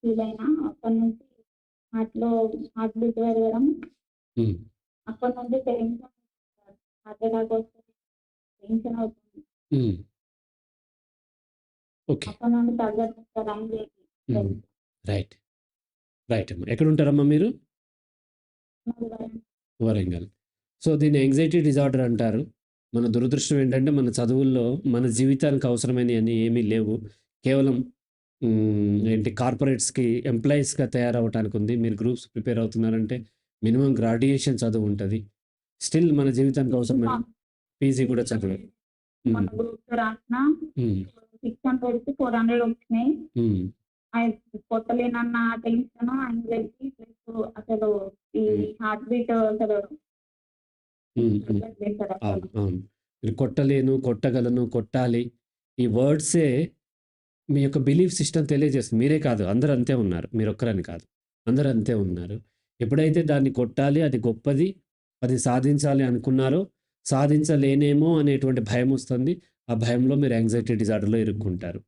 Feel అయినా అప్పటి నుంచి హార్ట్‌లో హార్ట్ బీట్ పెరగడం, హ్మ్. అప్పటి నుండి టెన్షన్ హార్ట్ అటాక్ వస్తది. టెన్షన్ అవుతుంది. హ్మ్. ఓకే. అప్పటి నుండి తగ్గట్లేదు సార్ యాంగ్జైటీ. హ్మ్. రైట్. రైట్ అమ్మా. ఎక్కడుంటారమ్మా మీరు? వరంగల్. సో, దీన్ని యాంగ్జైటీ డిజార్డర్ అంటారు. మన దురదృష్టం ఏంటంటే, మన చదువుల్లో మన జీవితానికి అవసరమైనయన్ని ఏమీ లేవు. కేవలం ఏంటి కార్పొరేట్స్‌కి ఎంప్లాయీస్‌గా తయారవ్వటానికుంది. మీరు గ్రూప్స్ ప్రిపేర్ అవుతున్నారంటే, మినిమమ్ గ్రాడ్యుయేషన్ చదువుంటది. స్టిల్ మన జీవితానికి అవసరమైన పీజీ కూడా చదివారు. మన హ్మ్. గ్రూప్స్ రాసిన హ్మ్. 600కి 400 వచ్చినాయి. హ్మ్. కొట్టలేనన్న టెన్షన్, యాంగ్జైటీ ప్లస్ అసలు ఈ హ్మ్. హార్ట్ బీట్ అసలు హ్మ్. హ్మ్. తగ్గట్లేదు సార్ అసలు. అవును. అవును. మీరు కొట్టలేను, కొట్టగలను, కొట్టాలి. ఈ వర్డ్సే మీ యొక్క బిలీఫ్ సిస్టమ్ తెలియజేస్తుంది. మీరే కాదు అందరూ అంతే ఉన్నారు. మీరొక్కరని కాదు. అందరూ అంతే ఉన్నారు. ఎప్పుడైతే దాన్ని కొట్టాలి, అది గొప్పది, అది సాధించాలి అనుకున్నారో, సాధించలేనేమో అనేటువంటి భయమొస్తుంది. ఆ భయంలో మీరు యాంగ్జైటీ డిజార్డర్‌లో ఇరుక్కుంటారు.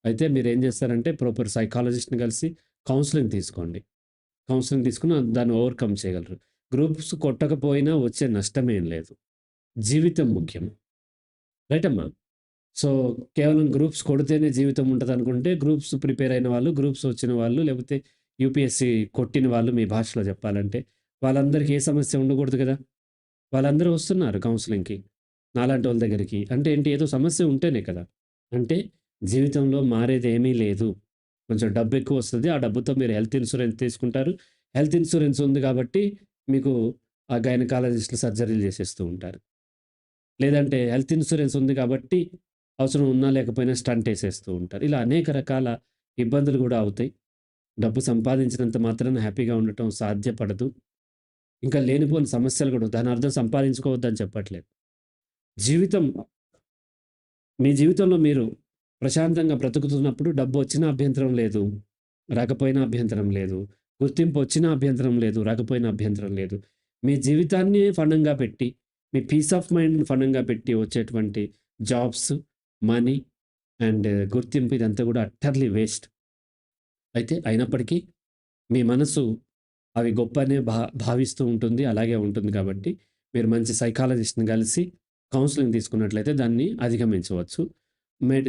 అయితే మీరేం చేస్తారంటే ప్రాపర్ సైకాలజిస్ట్‌ని కలిసి కౌన్సెలింగ్ తీసుకోండి. కౌన్సెలింగ్ తీసుకొని దాన్ని ఓవర్‌కమ్ చేయగలరు. గ్రూప్స్ కొట్టకపోయినా వచ్చే నష్టమేం లేదు. జీవితం ముఖ్యం. రైట్ అమ్మా? సో, కేవలం గ్రూప్స్ కొడితేనే జీవితం ఉంటదనుకుంటే, గ్రూప్స్ ప్రిపేర్ అయిన వాళ్ళు, గ్రూప్స్ వచ్చిన వాళ్ళు, లేకపోతే యూపీఎస్‌సి కొట్టిన వాళ్ళు మీ భాషలో చెప్పాలంటే, వాళ్ళందరికీ ఏ సమస్య ఉండకూడదు కదా! వాళ్ళందరూ వస్తున్నారు కౌన్సెలింగ్‌కి. నాలాంటోళ్ళ దగ్గరికి. అంటే ఏంటి? ఏదో సమస్య ఉంటేనే కదా! అంటే జీవితంలో మారేదేమీ లేదు. కొంచెం డబ్బెక్కువొస్తది. ఆ డబ్బుతో మీరు హెల్త్ ఇన్స్యూరెన్స్ తీసుకుంటారు. హెల్త్ ఇన్స్యూరెన్స్ ఉంది కాబట్టి, మీకు ఆ గైనకాలజిస్ట్‌లు సర్జరీలు చేసేస్తూ ఉంటారు. లేదంటే హెల్త్ ఇన్స్యూరెన్స్ ఉంది కాబట్టి, అవసరం ఉన్నా లేకపోయినా స్టంటేసేస్తూ ఉంటారు. ఇలా అనేక రకాల ఇబ్బందులు గూడా అవుతాయి. డబ్బు సంపాదించినంత మాత్రాన హ్యాపీగా ఉండటం సాధ్యపడదు. ఇంకా లేనిపోని సమస్యలు గూడా దాని అర్థం సంపాదించుకోవద్దని చెప్పట్లేదు. జీవితం మీ జీవితంలో మీరు ప్రశాంతంగా బ్రతుకుతున్నప్పుడు డబ్బొచ్చినా అభ్యంతరం లేదు. రాకపోయినా అభ్యంతరం లేదు. గుర్తింపొచ్చినా అభ్యంతరం లేదు. రాకపోయినా అభ్యంతరం లేదు. మీ జీవితాన్ని ఫణంగా పెట్టి, మీ పీస్ ఆఫ్ మైండ్‌ని ఫణంగా పెట్టి వచ్చేటువంటి జాబ్స్, మనీ అండ్ గుర్తింపు ఇదంతా గూడా అట్టర్‌లీ వేస్ట్. అయితే అయినప్పటికీ మీ మనసు అవి గొప్పనే భావిస్తూ ఉంటుంది. అలాగే ఉంటుంది కాబట్టి, మీరు మంచి సైకాలజిస్ట్‌ని కలిసి కౌన్సెలింగ్ తీసుకున్నట్లయితే దాన్ని అధిగమించవచ్చు.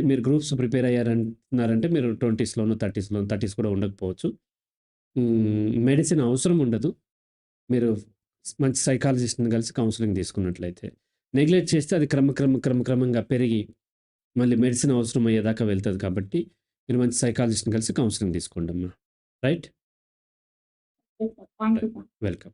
మీరు గ్రూప్స్ ప్రిపేర్ అయ్యారంటున్నారంటే మీరు 20స్‌లోనో, 30స్ కూడా ఉండకపోవచ్చు. మెడిసిన్ అవసరం ఉండదు. మీరు మంచి సైకాలజిస్ట్‌ని కలిసి కౌన్సెలింగ్ తీసుకున్నట్లయితే. నెగ్లెక్ట్ చేస్తే అది క్రమంగా పెరిగి మళ్ళీ మెడిసిన్ అవసరం అయ్యేదాకా వెళ్తది కాబట్టి, మీరు మంచి సైకాలజిస్ట్‌ని కలిసి కౌన్సెలింగ్ తీసుకోండమ్మా. Right? Okay sir. Thank you right. Sir. Welcome.